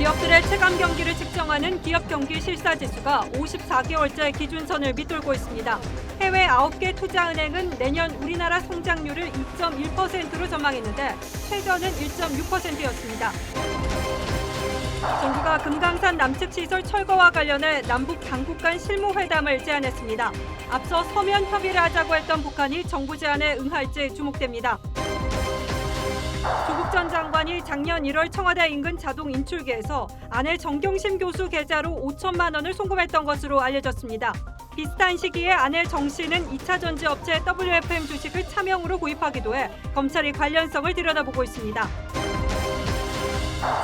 기업들의 체감 경기를 측정하는 기업 경기 실사 지수가 54개월째 기준선을 밑돌고 있습니다. 해외 9개 투자은행은 내년 우리나라 성장률을 2.1%로 전망했는데 최저는 1.6%였습니다. 정부가 금강산 남측 시설 철거와 관련해 남북 당국 간 실무회담을 제안했습니다. 앞서 서면 협의를 하자고 했던 북한이 정부 제안에 응할지 주목됩니다. 조국 전 장관이 작년 1월 청와대 인근 자동 인출기에서 아내 정경심 교수 계좌로 5천만 원을 송금했던 것으로 알려졌습니다. 비슷한 시기에 아내 정 씨는 2차 전지 업체 WFM 주식을 차명으로 구입하기도 해 검찰이 관련성을 들여다보고 있습니다.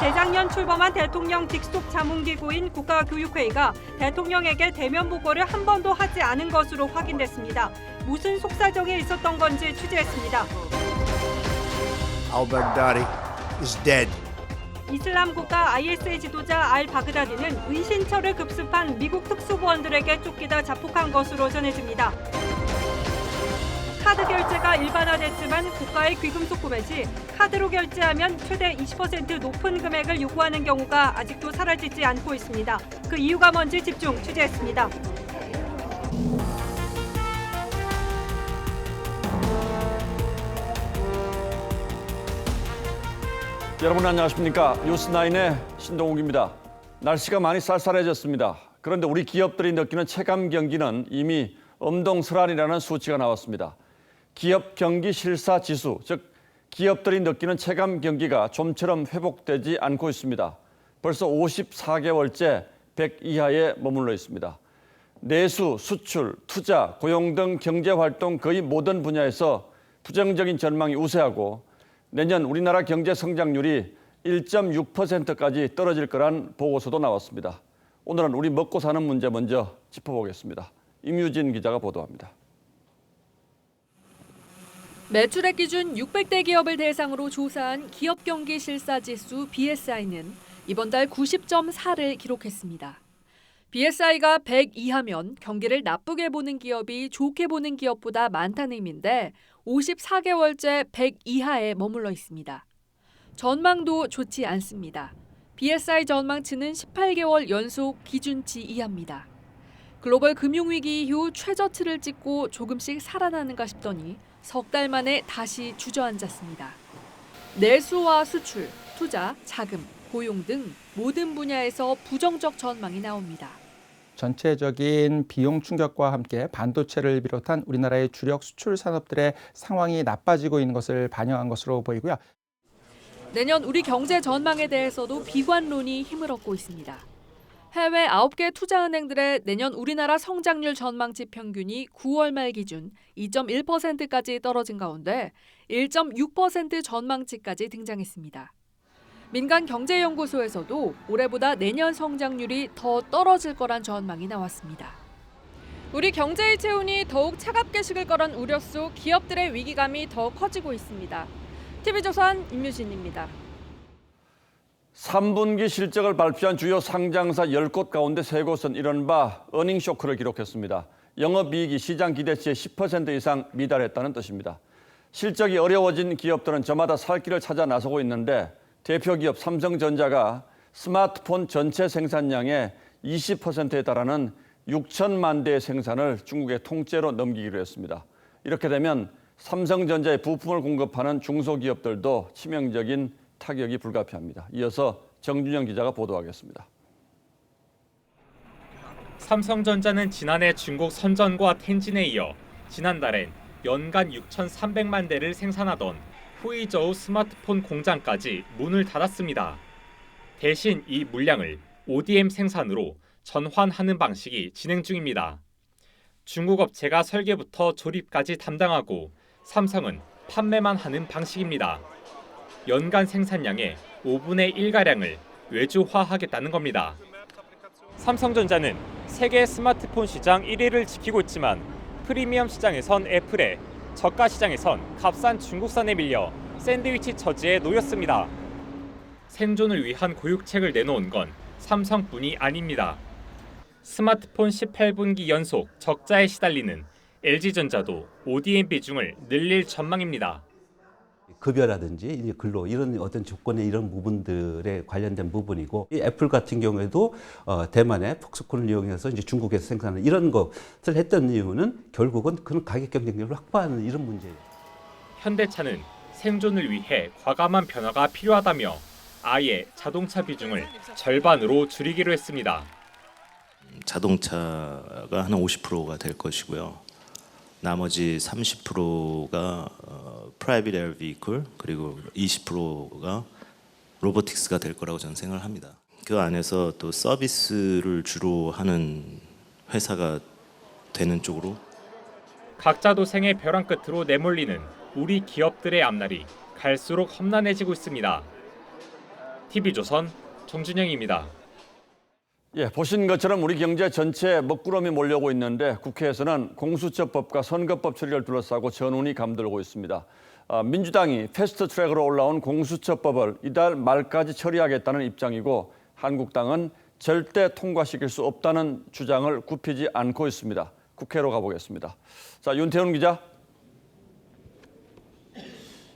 재작년 출범한 대통령 직속 자문기구인 국가교육회의가 대통령에게 대면 보고를 한 번도 하지 않은 것으로 확인됐습니다. 무슨 속사정이 있었던 건지 취재했습니다. al-Baghdadi is dead. 이슬람 국가 IS의 지도자 알-바그다디는 은신처를 급습한 미국 특수부원들에게 쫓기다 자폭한 것으로 전해집니다. 카드 결제가 일반화됐지만 국가의 귀금속 구매 시 카드로 결제하면 최대 20% 높은 금액을 요구하는 경우가 아직도 사라지지 않고 있습니다. 그 이유가 뭔지 집중 취재했습니다. 여러분 안녕하십니까? 뉴스9의 신동욱입니다. 날씨가 많이 쌀쌀해졌습니다. 그런데 우리 기업들이 느끼는 체감 경기는 이미 엄동설한이라는 수치가 나왔습니다. 기업 경기 실사 지수, 즉 기업들이 느끼는 체감 경기가 좀처럼 회복되지 않고 있습니다. 벌써 54개월째 100 이하에 머물러 있습니다. 내수, 수출, 투자, 고용 등 경제활동 거의 모든 분야에서 부정적인 전망이 우세하고 내년 우리나라 경제 성장률이 1.6%까지 떨어질 거란 보고서도 나왔습니다. 오늘은 우리 먹고 사는 문제 먼저 짚어보겠습니다. 임유진 기자가 보도합니다. 매출액 기준 600대 기업을 대상으로 조사한 기업 경기 실사 지수 BSI는 이번 달 90.4를 기록했습니다. BSI가 100 이하면 경기를 나쁘게 보는 기업이 좋게 보는 기업보다 많다는 의미인데 54개월째 100 이하에 머물러 있습니다. 전망도 좋지 않습니다. BSI 전망치는 18개월 연속 기준치 이하입니다. 글로벌 금융위기 이후 최저치를 찍고 조금씩 살아나는가 싶더니 석 달 만에 다시 주저앉았습니다. 내수와 수출, 투자, 자금, 고용 등 모든 분야에서 부정적 전망이 나옵니다. 전체적인 비용 충격과 함께 반도체를 비롯한 우리나라의 주력 수출 산업들의 상황이 나빠지고 있는 것을 반영한 것으로 보이고요. 내년 우리 경제 전망에 대해서도 비관론이 힘을 얻고 있습니다. 해외 9개 투자은행들의 내년 우리나라 성장률 전망치 평균이 9월 말 기준 2.1%까지 떨어진 가운데 1.6% 전망치까지 등장했습니다. 민간경제연구소에서도 올해보다 내년 성장률이 더 떨어질 거란 전망이 나왔습니다. 우리 경제의 체온이 더욱 차갑게 식을 거란 우려 속 기업들의 위기감이 더 커지고 있습니다. TV조선 임유진입니다. 3분기 실적을 발표한 주요 상장사 10곳 가운데 3곳은 이른바 어닝 쇼크를 기록했습니다. 영업이익이 시장 기대치의 10% 이상 미달했다는 뜻입니다. 실적이 어려워진 기업들은 저마다 살 길을 찾아 나서고 있는데 대표 기업 삼성전자가 스마트폰 전체 생산량의 20%에 달하는 6천만 대의 생산을 중국에 통째로 넘기기로 했습니다. 이렇게 되면 삼성전자의 부품을 공급하는 중소기업들도 치명적인 타격이 불가피합니다. 이어서 정준영 기자가 보도하겠습니다. 삼성전자는 지난해 중국 선전과 텐진에 이어 지난달엔 연간 6,300만 대를 생산하던 후이저우 스마트폰 공장까지 문을 닫았습니다. 대신 이 물량을 ODM 생산으로 전환하는 방식이 진행 중입니다. 중국 업체가 설계부터 조립까지 담당하고 삼성은 판매만 하는 방식입니다. 연간 생산량의 5분의 1가량을 외주화하겠다는 겁니다. 삼성전자는 세계 스마트폰 시장 1위를 지키고 있지만 프리미엄 시장에선 애플에, 저가 시장에선 값싼 중국산에 밀려 샌드위치 처지에 놓였습니다. 생존을 위한 고육책을 내놓은 건 삼성뿐이 아닙니다. 스마트폰 18분기 연속 적자에 시달리는 LG전자도 ODM 비중을 늘릴 전망입니다. 급여라든지 이제 근로 이런 어떤 조건의 이런 부분들에 관련된 부분이고, 이 애플 같은 경우에도 대만의 폭스콘을 이용해서 이제 중국에서 생산하는 이런 것을 했던 이유는 결국은 그런 가격 경쟁력을 확보하는 이런 문제예요. 현대차는 생존을 위해 과감한 변화가 필요하다며 아예 자동차 비중을 절반으로 줄이기로 했습니다. 자동차가 한 50%가 될 것이고요. 나머지 30%가 프라이빗 에어 비클, 그리고 20%가 로보틱스가 될 거라고 저는 생각을 합니다. 그 안에서 또 서비스를 주로 하는 회사가 되는 쪽으로. 각자 도생의 벼랑 끝으로 내몰리는 우리 기업들의 앞날이 갈수록 험난해지고 있습니다. TV조선 정준영입니다. 예, 보신 것처럼 우리 경제 전체에 먹구름이 몰려오고 있는데 국회에서는 공수처법과 선거법 처리를 둘러싸고 전운이 감돌고 있습니다. 민주당이 패스트트랙으로 올라온 공수처법을 이달 말까지 처리하겠다는 입장이고, 한국당은 절대 통과시킬 수 없다는 주장을 굽히지 않고 있습니다. 국회로 가보겠습니다. 자, 윤태훈 기자.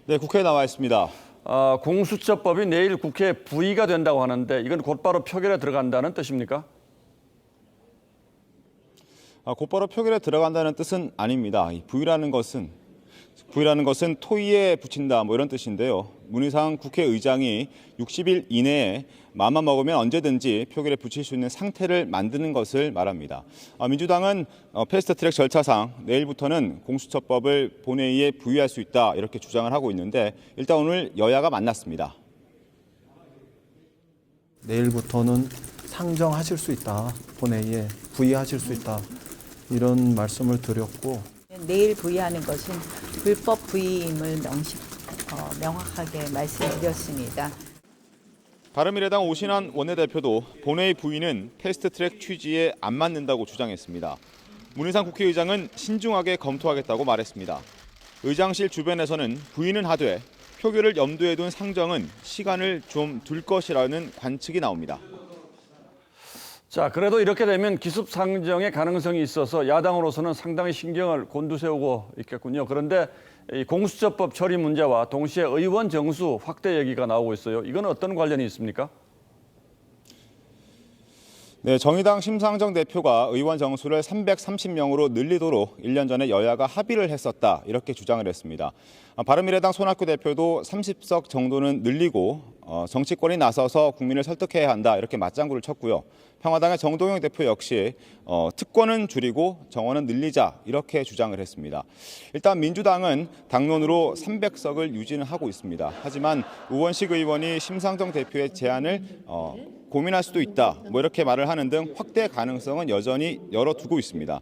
네, 국회에 나와 있습니다. 공수처법이 내일 국회에 부의가 된다고 하는데 이건 곧바로 표결에 들어간다는 뜻입니까? 곧바로 표결에 들어간다는 뜻은 아닙니다. 이 부의라는 것은 토의에 붙인다 뭐 이런 뜻인데요. 문희상 국회의장이 60일 이내에 마음만 먹으면 언제든지 표결에 붙일 수 있는 상태를 만드는 것을 말합니다. 민주당은 패스트트랙 절차상 내일부터는 공수처법을 본회의에 부의할 수 있다 이렇게 주장을 하고 있는데, 일단 오늘 여야가 만났습니다. 내일부터는 상정하실 수 있다, 본회의에 부의하실 수 있다, 이런 말씀을 드렸고, 내일 부의하는 것은 불법 부의임을 명확하게 말씀드렸습니다. 바른미래당 오신환 원내대표도 본회의 부의는 패스트트랙 취지에 안 맞는다고 주장했습니다. 문희상 국회의장은 신중하게 검토하겠다고 말했습니다. 의장실 주변에서는 부의는 하되 표결을 염두에 둔 상정은 시간을 좀 둘 것이라는 관측이 나옵니다. 자, 그래도 이렇게 되면 기습 상정의 가능성이 있어서 야당으로서는 상당히 신경을 곤두세우고 있겠군요. 그런데 이 공수처법 처리 문제와 동시에 의원 정수 확대 얘기가 나오고 있어요. 이건 어떤 관련이 있습니까? 네, 정의당 심상정 대표가 의원 정수를 330명으로 늘리도록 1년 전에 여야가 합의를 했었다 이렇게 주장을 했습니다. 바른미래당 손학규 대표도 30석 정도는 늘리고 정치권이 나서서 국민을 설득해야 한다 이렇게 맞장구를 쳤고요. 평화당의 정동영 대표 역시 특권은 줄이고 정원은 늘리자 이렇게 주장을 했습니다. 일단 민주당은 당론으로 300석을 유지는 하고 있습니다. 하지만 우원식 의원이 심상정 대표의 제안을 고민할 수도 있다 뭐 이렇게 말을 하는 등 확대 가능성은 여전히 열어두고 있습니다.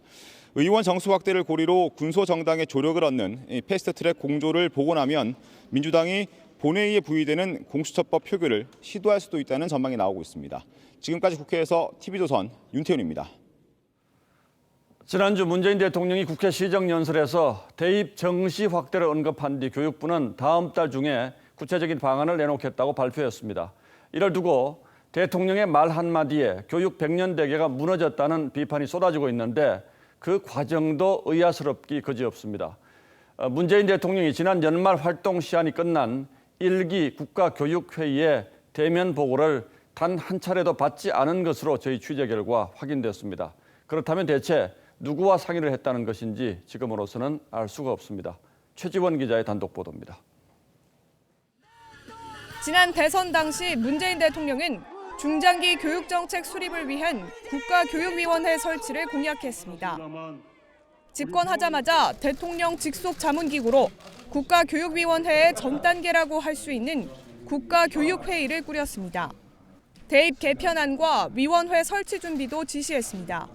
의원 정수 확대를 고리로 군소정당의 조력을 얻는 패스트트랙 공조를 보고 나면 민주당이 본회의에 부의되는 공수처법 표결을 시도할 수도 있다는 전망이 나오고 있습니다. 지금까지 국회에서 TV조선 윤태훈입니다. 지난주 문재인 대통령이 국회 시정연설에서 대입 정시 확대를 언급한 뒤 교육부는 다음 달 중에 구체적인 방안을 내놓겠다고 발표했습니다. 이를 두고 대통령의 말 한마디에 교육 100년 대계가 무너졌다는 비판이 쏟아지고 있는데 그 과정도 의아스럽기 그지없습니다. 문재인 대통령이 지난 연말 활동 시한이 끝난 1기 국가교육회의에 대면 보고를 단 한 차례도 받지 않은 것으로 저희 취재 결과 확인됐습니다. 그렇다면 대체 누구와 상의를 했다는 것인지 지금으로서는 알 수가 없습니다. 최지원 기자의 단독 보도입니다. 지난 대선 당시 문재인 대통령은 중장기 교육정책 수립을 위한 국가교육위원회 설치를 공약했습니다. 집권하자마자 대통령 직속 자문기구로 국가교육위원회의 전 단계라고 할 수 있는 국가교육회의를 꾸렸습니다. 대입 개편안과 위원회 설치 준비도 지시했습니다.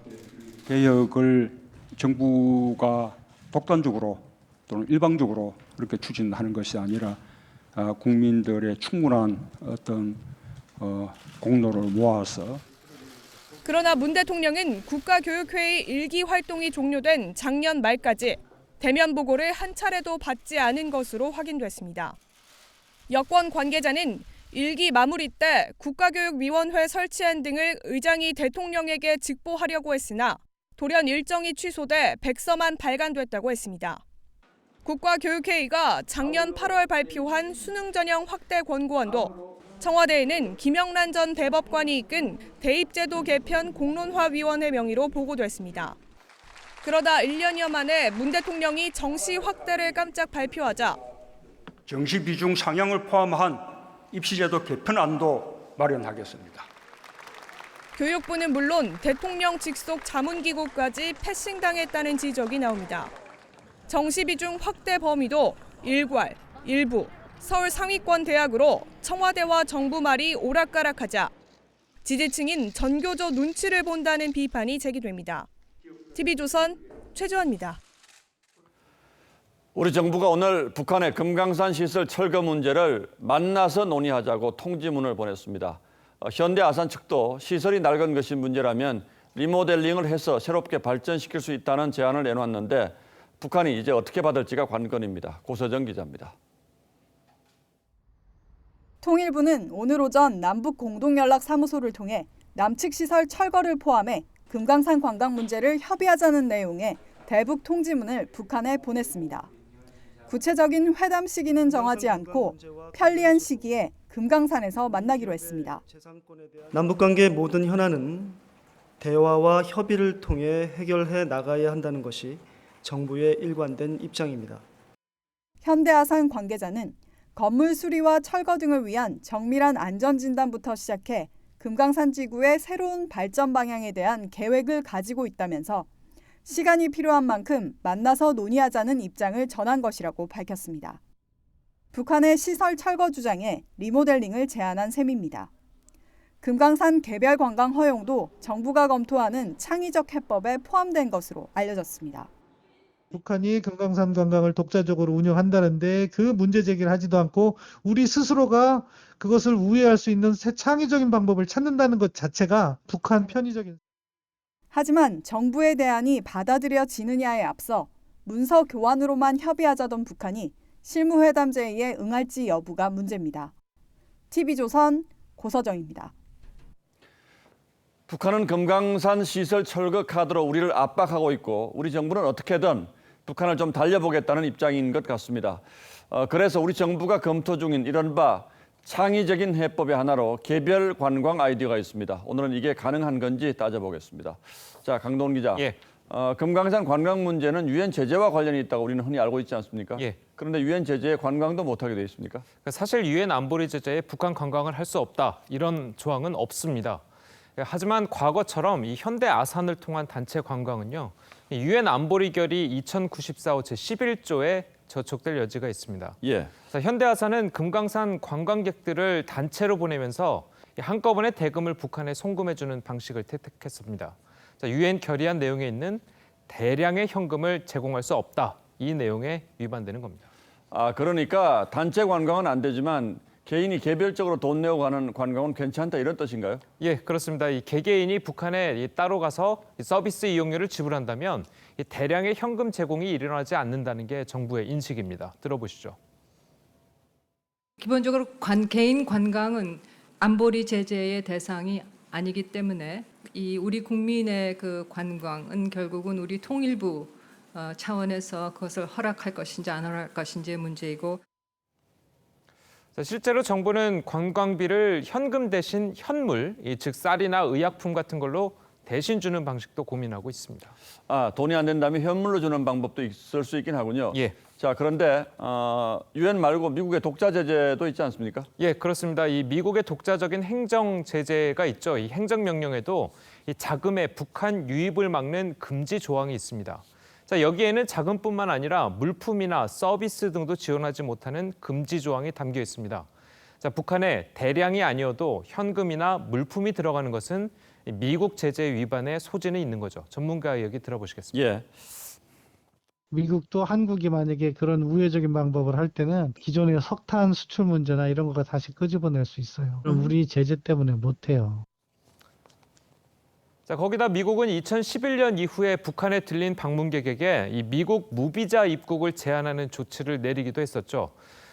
개혁을 정부가 독단적으로 또는 일방적으로 그렇게 추진하는 것이 아니라 국민들의 충분한 어떤 공로를 모아서. 그러나 문 대통령은 국가교육회의 1기 활동이 종료된 작년 말까지 대면 보고를 한 차례도 받지 않은 것으로 확인됐습니다. 여권 관계자는 1기 마무리 때 국가교육위원회 설치안 등을 의장이 대통령에게 직보하려고 했으나 돌연 일정이 취소돼 백서만 발간됐다고 했습니다. 국가교육회의가 작년 8월 발표한 수능 전형 확대 권고안도 청와대에는 김영란 전 대법관이 이끈 대입제도 개편 공론화위원회 명의로 보고됐습니다. 그러다 1년여 만에 문 대통령이 정시 확대를 깜짝 발표하자 정시 비중 상향을 포함한 입시제도 개편안도 마련하겠습니다. 교육부는 물론 대통령 직속 자문기구까지 패싱당했다는 지적이 나옵니다. 정시 비중 확대 범위도 일괄, 일부, 서울 상위권 대학으로 청와대와 정부 말이 오락가락하자 지지층인 전교조 눈치를 본다는 비판이 제기됩니다. TV조선 최주환입니다. 우리 정부가 오늘 북한의 금강산 시설 철거 문제를 만나서 논의하자고 통지문을 보냈습니다. 현대 아산 측도 시설이 낡은 것이 문제라면 리모델링을 해서 새롭게 발전시킬 수 있다는 제안을 내놨는데 북한이 이제 어떻게 받을지가 관건입니다. 고서정 기자입니다. 통일부는 오늘 오전 남북 공동연락사무소를 통해 남측 시설 철거를 포함해 금강산 관광 문제를 협의하자는 내용의 대북 통지문을 북한에 보냈습니다. 구체적인 회담 시기는 정하지 않고 편리한 시기에 금강산에서 만나기로 했습니다. 남북관계의 모든 현안은 대화와 협의를 통해 해결해 나가야 한다는 것이 정부의 일관된 입장입니다. 현대아산 관계자는 건물 수리와 철거 등을 위한 정밀한 안전진단부터 시작해 금강산 지구의 새로운 발전 방향에 대한 계획을 가지고 있다면서 시간이 필요한 만큼 만나서 논의하자는 입장을 전한 것이라고 밝혔습니다. 북한의 시설 철거 주장에 리모델링을 제안한 셈입니다. 금강산 개별 관광 허용도 정부가 검토하는 창의적 해법에 포함된 것으로 알려졌습니다. 북한이 금강산 관광을 독자적으로 운영한다는데 그 문제 제기를 하지도 않고 우리 스스로가 그것을 우회할 수 있는 새 창의적인 방법을 찾는다는 것 자체가 북한 편의적인. 하지만 정부의 대안이 받아들여지느냐에 앞서 문서 교환으로만 협의하자던 북한이 실무회담 제의에 응할지 여부가 문제입니다. TV조선 고서정입니다. 북한은 금강산 시설 철거 카드로 우리를 압박하고 있고 우리 정부는 어떻게든 북한을 좀 달려보겠다는 입장인 것 같습니다. 그래서 우리 정부가 검토 중인 이른바 창의적인 해법의 하나로 개별 관광 아이디어가 있습니다. 오늘은 이게 가능한 건지 따져보겠습니다. 자, 강동원 기자. 예. 금강산 관광 문제는 유엔 제재와 관련이 있다고 우리는 흔히 알고 있지 않습니까? 예. 그런데 유엔 제재에 관광도 못하게 돼 있습니까? 사실 유엔 안보리 제재에 북한 관광을 할 수 없다 이런 조항은 없습니다. 하지만 과거처럼 이 현대 아산을 통한 단체 관광은요, 유엔 안보리 결의 2094호 제11조에 저촉될 여지가 있습니다. 예. 현대 아산은 금강산 관광객들을 단체로 보내면서 한꺼번에 대금을 북한에 송금해주는 방식을 택했습니다. 유엔 결의안 내용에 있는 대량의 현금을 제공할 수 없다. 이 내용에 위반되는 겁니다. 그러니까 단체 관광은 안 되지만 개인이 개별적으로 돈 내고 가는 관광은 괜찮다 이런 뜻인가요? 예, 그렇습니다. 이 개개인이 북한에 따로 가서 서비스 이용료를 지불한다면 대량의 현금 제공이 일어나지 않는다는 게 정부의 인식입니다. 들어보시죠. 기본적으로 개인 관광은 안보리 제재의 대상이 아니기 때문에 이 우리 국민의 그 관광은 결국은 우리 통일부 차원에서 그것을 허락할 것인지 안 허락할 것인지의 문제이고. 실제로 정부는 관광비를 현금 대신 현물, 즉 쌀이나 의약품 같은 걸로 대신 주는 방식도 고민하고 있습니다. 돈이 안 된다면 현물로 주는 방법도 있을 수 있긴 하군요. 예. 자, 그런데 유엔 말고 미국의 독자 제재도 있지 않습니까? 예, 그렇습니다. 이 미국의 독자적인 행정 제재가 있죠. 이 행정명령에도 이 자금의 북한 유입을 막는 금지 조항이 있습니다. 자, 여기에는 자금뿐만 아니라 물품이나 서비스 등도 지원하지 못하는 금지 조항이 담겨 있습니다. 자, 북한에 대량이 아니어도 현금이나 물품이 들어가는 것은 미국 제재 위반의 소지는 있는 거죠. 전문가 얘기 들어보시겠습니다. 예. 미국도 한국이 만약에 그런 우회적인 방법을 할 때는 기존의 석탄 수출 문제나 이런 거가 다시 끄집어낼 수 있어요. 그럼 우리 제재 때문에 못해요. 자, 거기다 미국은 2011년 이후에 북한에 들린 방문객에게 이 미국 무비자 입국을 제한하는 조치를 내리기도 했었죠.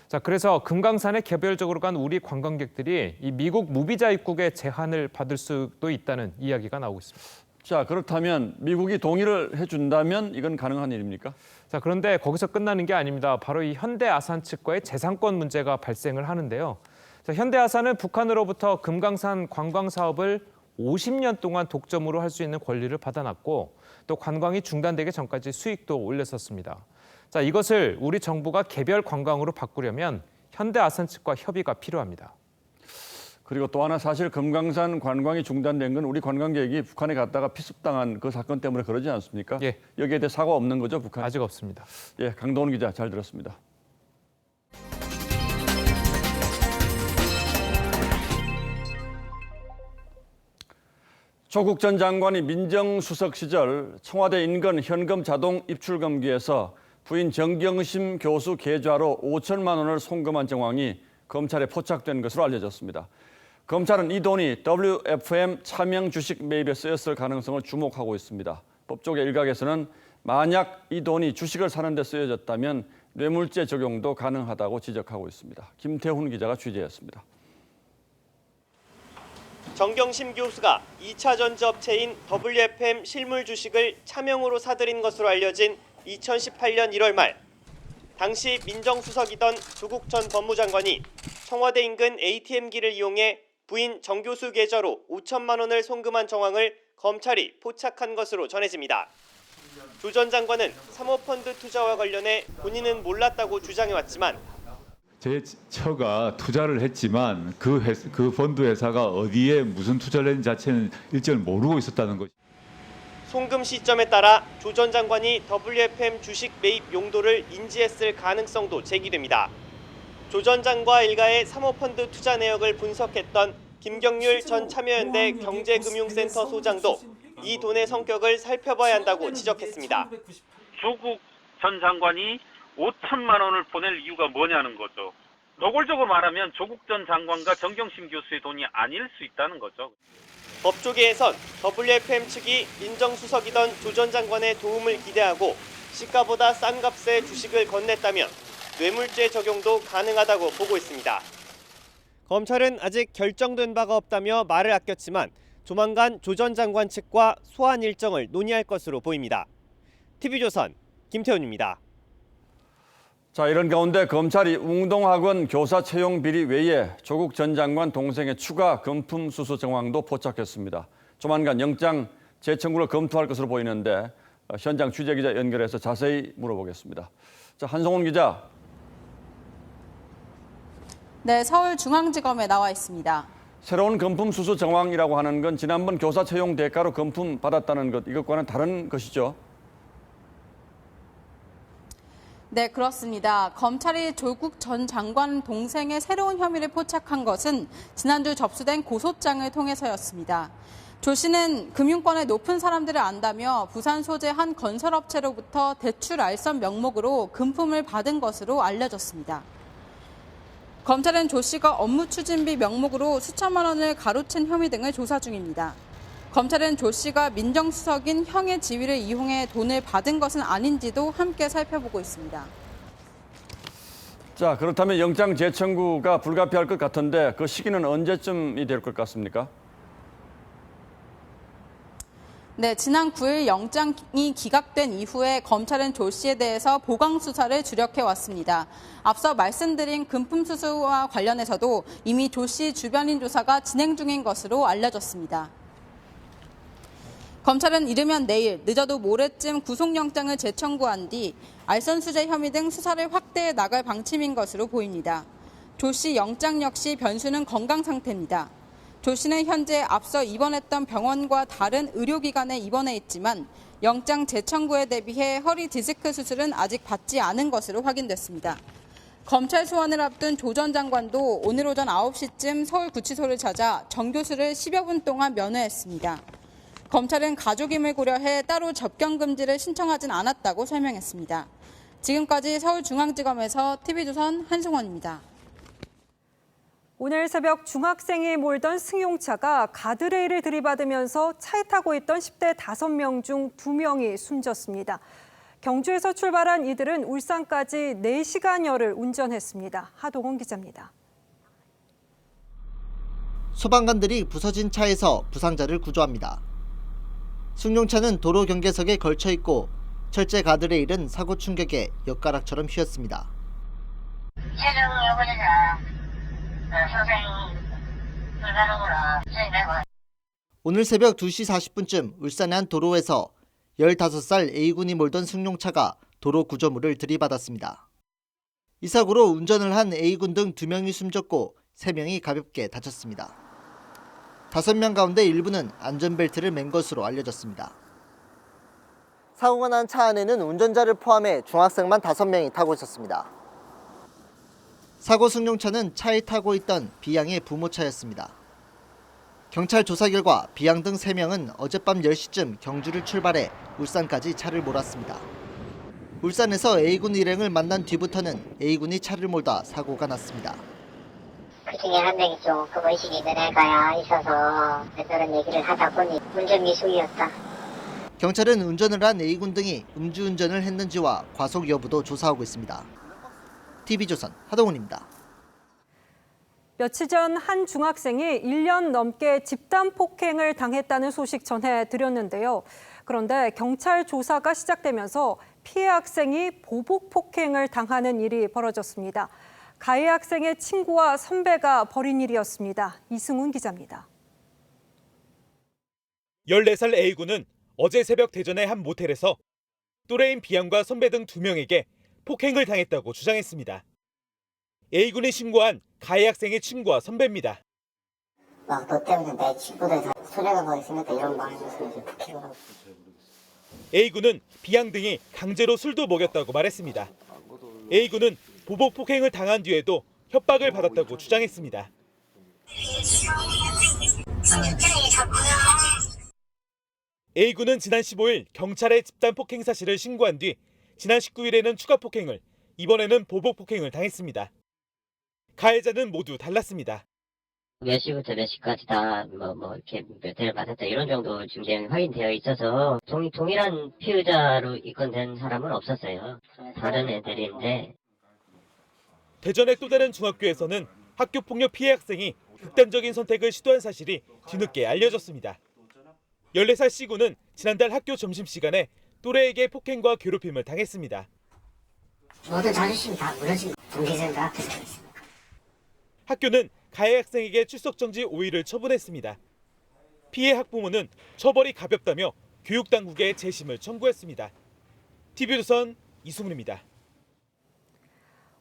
자, 그래서 금강산에 개별적으로 간 우리 관광객들이 이 미국 무비자 입국의 제한을 받을 수도 있다는 이야기가 나오고 있습니다. 자, 그렇다면 미국이 동의를 해준다면 이건 가능한 일입니까? 자, 그런데 거기서 끝나는 게 아닙니다. 바로 이 현대아산 측과의 재산권 문제가 발생을 하는데요. 자, 현대아산은 북한으로부터 금강산 관광 사업을 50년 동안 독점으로 할 수 있는 권리를 받아놨고 또 관광이 중단되기 전까지 수익도 올렸었습니다. 자, 이것을 우리 정부가 개별 관광으로 바꾸려면 현대아산 측과 협의가 필요합니다. 그리고 또 하나 사실 금강산 관광이 중단된 건 우리 관광객이 북한에 갔다가 피습당한 그 사건 때문에 그러지 않습니까? 예. 여기에 대해 사과 없는 거죠, 북한? 아직 없습니다. 예, 강동원 기자 잘 들었습니다. 조국 전 장관이 민정수석 시절 청와대 인근 현금 자동 입출금기에서 부인 정경심 교수 계좌로 5천만 원을 송금한 정황이 검찰에 포착된 것으로 알려졌습니다. 검찰은 이 돈이 WFM 차명 주식 매입에 쓰였을 가능성을 주목하고 있습니다. 법조계 일각에서는 만약 이 돈이 주식을 사는 데 쓰여졌다면 뇌물죄 적용도 가능하다고 지적하고 있습니다. 김태훈 기자가 취재했습니다. 정경심 교수가 2차 전지업체인 WFM 실물 주식을 차명으로 사들인 것으로 알려진 2018년 1월 말, 당시 민정수석이던 조국 전 법무장관이 청와대 인근 ATM기를 이용해 부인 정 교수 계좌로 5천만 원을 송금한 정황을 검찰이 포착한 것으로 전해집니다. 조 전 장관은 사모펀드 투자와 관련해 본인은 몰랐다고 주장해왔지만 제 처가 투자를 했지만 그 펀드 회사가 어디에 무슨 투자를 했는지 자체는 일절 모르고 있었다는 거죠. 송금 시점에 따라 조 전 장관이 WFM 주식 매입 용도를 인지했을 가능성도 제기됩니다. 조 전 장관 일가의 사모펀드 투자 내역을 분석했던 김경률 전 참여연대 경제금융센터 소장도 이 돈의 성격을 살펴봐야 한다고 지적했습니다. 조국 전 장관이 5천만 원을 보낼 이유가 뭐냐는 거죠. 노골적으로 말하면 조국 전 장관과 정경심 교수의 돈이 아닐 수 있다는 거죠. 법조계에선 WFM 측이 민정수석이던 조 전 장관의 도움을 기대하고 시가보다 싼 값에 주식을 건넸다면 뇌물죄 적용도 가능하다고 보고 있습니다. 검찰은 아직 결정된 바가 없다며 말을 아꼈지만 조만간 조 전 장관 측과 소환 일정을 논의할 것으로 보입니다. TV조선 김태훈입니다. 자, 이런 가운데 검찰이 웅동학원 교사 채용 비리 외에 조국 전 장관 동생의 추가 금품 수수 정황도 포착했습니다. 조만간 영장 재청구를 검토할 것으로 보이는데 현장 취재기자 연결해서 자세히 물어보겠습니다. 자, 한송훈 기자. 네, 서울중앙지검에 나와 있습니다. 새로운 금품 수수 정황이라고 하는 건 지난번 교사 채용 대가로 금품 받았다는 것, 이것과는 다른 것이죠? 네, 그렇습니다. 검찰이 조국 전 장관 동생의 새로운 혐의를 포착한 것은 지난주 접수된 고소장을 통해서였습니다. 조 씨는 금융권의 높은 사람들을 안다며 부산 소재 한 건설업체로부터 대출 알선 명목으로 금품을 받은 것으로 알려졌습니다. 검찰은 조 씨가 업무 추진비 명목으로 수천만 원을 가로챈 혐의 등을 조사 중입니다. 검찰은 조 씨가 민정수석인 형의 지위를 이용해 돈을 받은 것은 아닌지도 함께 살펴보고 있습니다. 자, 그렇다면 영장 재청구가 불가피할 것 같은데 그 시기는 언제쯤이 될 것 같습니까? 네, 지난 9일 영장이 기각된 이후에 검찰은 조 씨에 대해서 보강 수사를 주력해 왔습니다. 앞서 말씀드린 금품 수수와 관련해서도 이미 조 씨 주변인 조사가 진행 중인 것으로 알려졌습니다. 검찰은 이르면 내일, 늦어도 모레쯤 구속영장을 재청구한 뒤 알선수재 혐의 등 수사를 확대해 나갈 방침인 것으로 보입니다. 조 씨 영장 역시 변수는 건강 상태입니다. 조 씨는 현재 앞서 입원했던 병원과 다른 의료기관에 입원해 있지만 영장 재청구에 대비해 허리 디스크 수술은 아직 받지 않은 것으로 확인됐습니다. 검찰 소환을 앞둔 조 전 장관도 오늘 오전 9시쯤 서울구치소를 찾아 정 교수를 10여 분 동안 면회했습니다. 검찰은 가족임을 고려해 따로 접견 금지를 신청하진 않았다고 설명했습니다. 지금까지 서울중앙지검에서 TV조선 한승원입니다. 오늘 새벽 중학생이 몰던 승용차가 가드레일을 들이받으면서 차에 타고 있던 10대 5명 중 2명이 숨졌습니다. 경주에서 출발한 이들은 울산까지 4시간여를 운전했습니다. 하동훈 기자입니다. 소방관들이 부서진 차에서 부상자를 구조합니다. 승용차는 도로 경계석에 걸쳐 있고 철제 가드레일은 사고 충격에 엿가락처럼 휘었습니다. 최종 요구자가 소생 불가능으로 수행되고. 오늘 새벽 2시 40분쯤 울산의 한 도로에서 15살 A군이 몰던 승용차가 도로 구조물을 들이받았습니다. 이 사고로 운전을 한 A군 등 2명이 숨졌고 3명이 가볍게 다쳤습니다. 5명 가운데 일부는 안전벨트를 맨 것으로 알려졌습니다. 사고가 난 차 안에는 운전자를 포함해 중학생만 5명이 타고 있었습니다. 사고 승용차는 차에 타고 있던 B양의 부모차였습니다. 경찰 조사 결과 B양 등 3명은 어젯밤 10시쯤 경주를 출발해 울산까지 차를 몰았습니다. 울산에서 A군 일행을 만난 뒤부터는 A군이 차를 몰다 사고가 났습니다. 그 중에 한 명이 좀 의식이 있는 애가 있어서 그런 얘기를 하다 보니 운전 미숙이었다. 경찰은 운전을 한 A군 등이 음주운전을 했는지와 과속 여부도 조사하고 있습니다. TV조선 하동훈입니다. 며칠 전 한 중학생이 1년 넘게 집단 폭행을 당했다는 소식 전해드렸는데요. 그런데 경찰 조사가 시작되면서 피해 학생이 보복 폭행을 당하는 일이 벌어졌습니다. 가해 학생의 친구와 선배가 벌인 일이었습니다. 이승훈 기자입니다. 14살 A군은 어제 새벽 대전의 한 모텔에서 또래인 B양과 선배 등 2명에게 폭행을 당했다고 주장했습니다. A군이 신고한 가해 학생의 친구와 선배입니다. 너 때문에 내 친구들 다 손해가 있으니까 이런 말하면서 이제 폭행을 하고. A군은 B양 등이 강제로 술도 먹였다고 말했습니다. A군은 보복 폭행을 당한 뒤에도 협박을 받았다고 주장했습니다. A군은 지난 15일 경찰에 집단 폭행 사실을 신고한 뒤 지난 19일에는 추가 폭행을, 이번에는 보복 폭행을 당했습니다. 가해자는 모두 달랐습니다. 몇 시부터 몇 시까지 다 이렇게 몇 대를 맞았다 이런 정도 지금 확인되어 있어서 동일한 피의자로 입건된 사람은 없었어요. 다른 애들인데. 대전의 또 다른 중학교에서는 학교 폭력 피해 학생이 극단적인 선택을 시도한 사실이 뒤늦게 알려졌습니다. 14살 C군은 지난달 학교 점심시간에 또래에게 폭행과 괴롭힘을 당했습니다. 모든 자존심이 다 무너진 동기생각. 학교는 가해 학생에게 출석 정지 5일을 처분했습니다. 피해 학부모는 처벌이 가볍다며 교육당국에 재심을 청구했습니다. TV조선 이승훈입니다.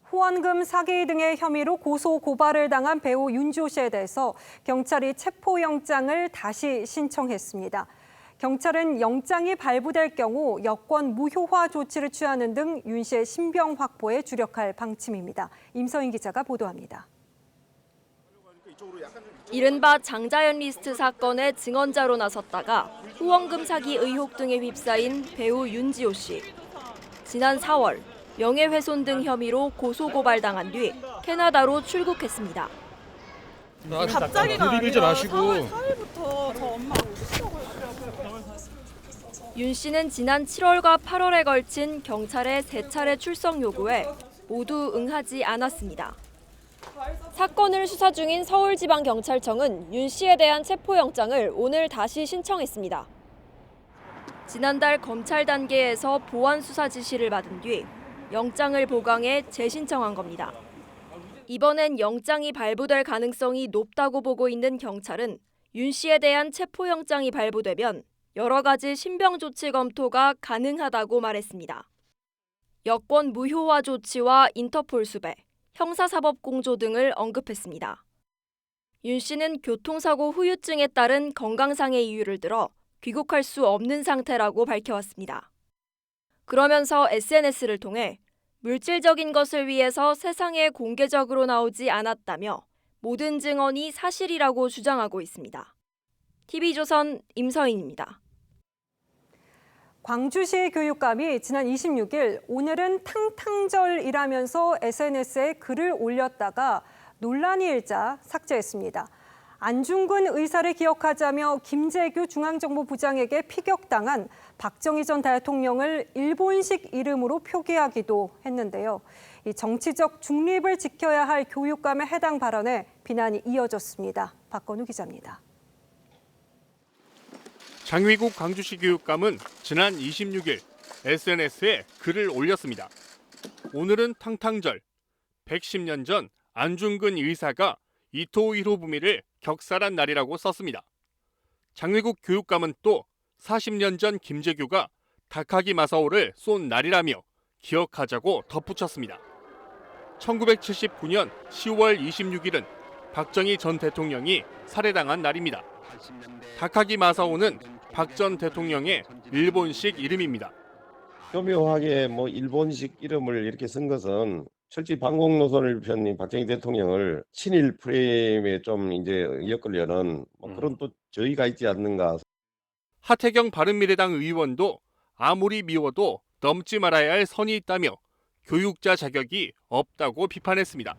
후원금 사기 등의 혐의로 고소 고발을 당한 배우 윤지호 씨에 대해서 경찰이 체포영장을 다시 신청했습니다. 경찰은 영장이 발부될 경우 여권 무효화 조치를 취하는 등 윤 씨의 신병 확보에 주력할 방침입니다. 임서인 기자가 보도합니다. 이른바 장자연 리스트 사건의 증언자로 나섰다가 후원금 사기 의혹 등에 휩싸인 배우 윤지호 씨. 지난 4월 명예훼손 등 혐의로 고소고발당한 뒤 캐나다로 출국했습니다. 갑자기가 아니라 4월부터 저 엄마 윤 씨는 지난 7월과 8월에 걸친 경찰의 3차례 출석 요구에 모두 응하지 않았습니다. 사건을 수사 중인 서울지방경찰청은 윤 씨에 대한 체포영장을 오늘 다시 신청했습니다. 지난달 검찰 단계에서 보완 수사 지시를 받은 뒤 영장을 보강해 재신청한 겁니다. 이번엔 영장이 발부될 가능성이 높다고 보고 있는 경찰은 윤 씨에 대한 체포영장이 발부되면 여러 가지 신병 조치 검토가 가능하다고 말했습니다. 여권 무효화 조치와 인터폴 수배, 형사사법 공조 등을 언급했습니다. 윤 씨는 교통사고 후유증에 따른 건강상의 이유를 들어 귀국할 수 없는 상태라고 밝혀왔습니다. 그러면서 SNS를 통해 물질적인 것을 위해서 세상에 공개적으로 나오지 않았다며 모든 증언이 사실이라고 주장하고 있습니다. TV조선 임서인입니다. 광주시 교육감이 지난 26일 오늘은 탕탕절이라면서 SNS에 글을 올렸다가 논란이 일자 삭제했습니다. 안중근 의사를 기억하자며 김재규 중앙정보부장에게 피격당한 박정희 전 대통령을 일본식 이름으로 표기하기도 했는데요. 이 정치적 중립을 지켜야 할 교육감의 해당 발언에 비난이 이어졌습니다. 박건우 기자입니다. 장위국 광주시 교육감은 지난 26일 SNS에 글을 올렸습니다. 오늘은 탕탕절. 110년 전 안중근 의사가 이토 1호 부미를 격살한 날이라고 썼습니다. 장위국 교육감은 또 40년 전 김재규가 다카기 마사오를 쏜 날이라며 기억하자고 덧붙였습니다. 1979년 10월 26일은 박정희 전 대통령이 살해당한 날입니다. 다카기 마사오는 박 전 대통령의 일본식 이름입니다. 교묘하게 일본식 이름을 이렇게 쓴 것은 철저히 반공 노선을 펴는 박정희 대통령을 친일 프레임에 좀 이제 엮으려는 그런 또 저희가 있지 않는가. 하태경 바른미래당 의원도 아무리 미워도 넘지 말아야 할 선이 있다며 교육자 자격이 없다고 비판했습니다.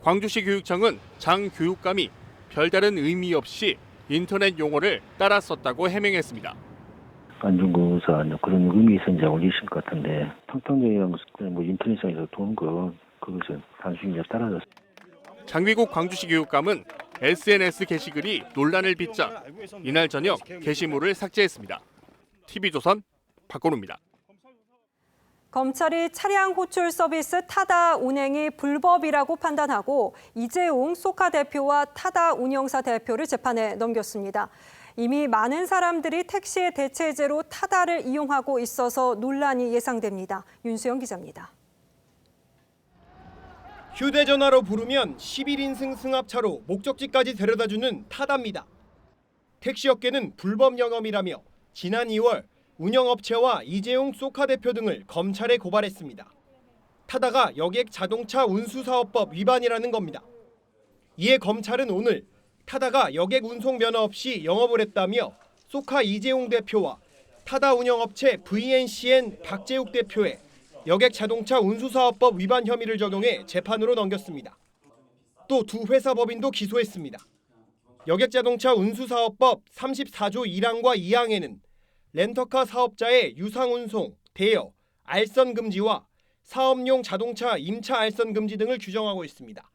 광주시 교육청은 장 교육감이 별다른 의미 없이 인터넷 용어를 따라 썼다고 해명했습니다. 안중근 의사 그런 의미 있었는지 올리신 것 같은데 탕탕적이랑 인터넷상에서 도는 그것을 단순히 따라줬어요. 장위국 광주시 교육감은 SNS 게시글이 논란을 빚자 이날 저녁 게시물을 삭제했습니다. TV조선 박건우입니다. 검찰이 차량 호출 서비스 타다 운행이 불법이라고 판단하고 이재용 소카 대표와 타다 운영사 대표를 재판에 넘겼습니다. 이미 많은 사람들이 택시의 대체제로 타다를 이용하고 있어서 논란이 예상됩니다. 윤수영 기자입니다. 휴대전화로 부르면 11인승 승합차로 목적지까지 데려다주는 타다입니다. 택시업계는 불법 영업이라며 지난 2월 운영업체와 이재용 소카 대표 등을 검찰에 고발했습니다. 타다가 여객 자동차 운수사업법 위반이라는 겁니다. 이에 검찰은 오늘 타다가 여객 운송 면허 없이 영업을 했다며 소카 이재용 대표와 타다 운영업체 VNCN 박재욱 대표의 여객 자동차 운수사업법 위반 혐의를 적용해 재판으로 넘겼습니다. 또 두 회사 법인도 기소했습니다. 여객 자동차 운수사업법 34조 1항과 2항에는 렌터카 사업자의 유상 운송, 대여, 알선 금지와 사업용 자동차 임차 알선 금지 등을 규정하고 있습니다.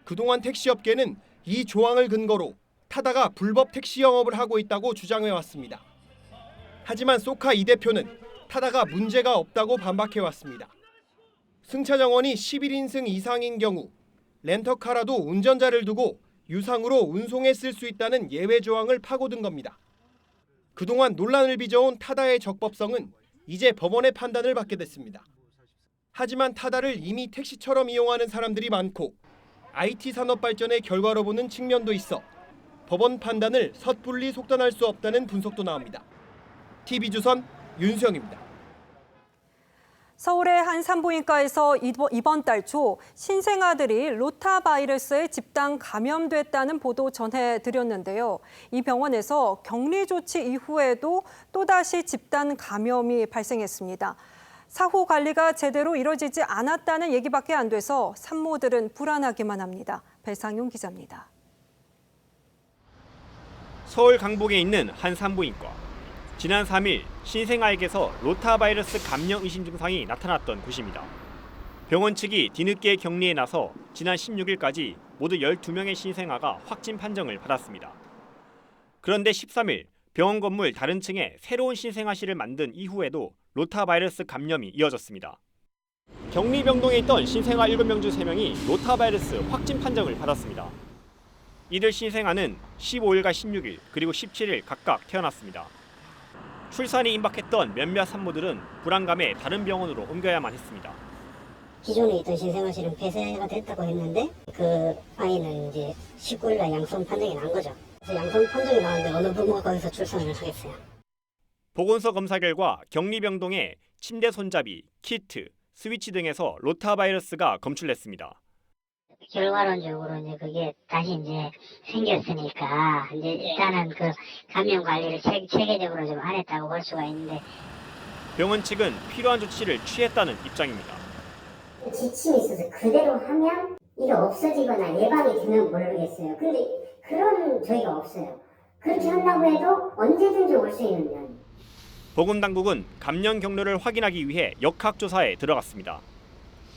그동안 택시업계는 이 조항을 근거로 타다가 불법 택시 영업을 하고 있다고 주장해왔습니다. 하지만 소카 이 대표는 타다가 문제가 없다고 반박해왔습니다. 승차 정원이 11인승 이상인 경우 렌터카라도 운전자를 두고 유상으로 운송에 쓸 수 있다는 예외 조항을 파고든 겁니다. 그동안 논란을 빚어온 타다의 적법성은 이제 법원의 판단을 받게 됐습니다. 하지만 타다를 이미 택시처럼 이용하는 사람들이 많고 IT 산업 발전의 결과로 보는 측면도 있어 법원 판단을 섣불리 속단할 수 없다는 분석도 나옵니다. TV조선 윤수영입니다. 서울의 한 산부인과에서 이번 달 초 신생아들이 로타바이러스에 집단 감염됐다는 보도 전해드렸는데요. 이 병원에서 격리 조치 이후에도 또다시 집단 감염이 발생했습니다. 사후 관리가 제대로 이뤄지지 않았다는 얘기밖에 안 돼서 산모들은 불안하기만 합니다. 배상용 기자입니다. 서울 강북에 있는 한 산부인과. 지난 3일 신생아에게서 로타바이러스 감염 의심 증상이 나타났던 곳입니다. 병원 측이 뒤늦게 격리에 나서 지난 16일까지 모두 12명의 신생아가 확진 판정을 받았습니다. 그런데 13일 병원 건물 다른 층에 새로운 신생아실을 만든 이후에도 로타바이러스 감염이 이어졌습니다. 격리병동에 있던 신생아 7명 중 3명이 로타바이러스 확진 판정을 받았습니다. 이들 신생아는 15일과 16일 그리고 17일 각각 태어났습니다. 출산이 임박했던 몇몇 산모들은 불안감에 다른 병원으로 옮겨야만 했습니다. 기존에 있던 신생아실은 폐쇄가 됐다고 했는데 그 아이는 이제 19일날 양성 판정이 난 거죠. 그래서 양성 판정이 나왔는데 어느 부모가 거기서 출산을 하겠어요. 보건소 검사 결과 격리병동에 침대 손잡이, 키트, 스위치 등에서 로타바이러스가 검출됐습니다. 결과론적으로 이제 그게 다시 이제 생겼으니까 이제 일단은 그 감염 관리를 체계적으로 좀 안 했다고 볼 수가 있는데 병원 측은 필요한 조치를 취했다는 입장입니다. 지침이 있어서 그대로 하면 이게 없어지거나 예방이 되면 모르겠어요. 근데 그런 저희가 없어요. 그렇게 한다고 해도 언제든지 올 수 있는 면. 보건당국은 감염 경로를 확인하기 위해 역학조사에 들어갔습니다.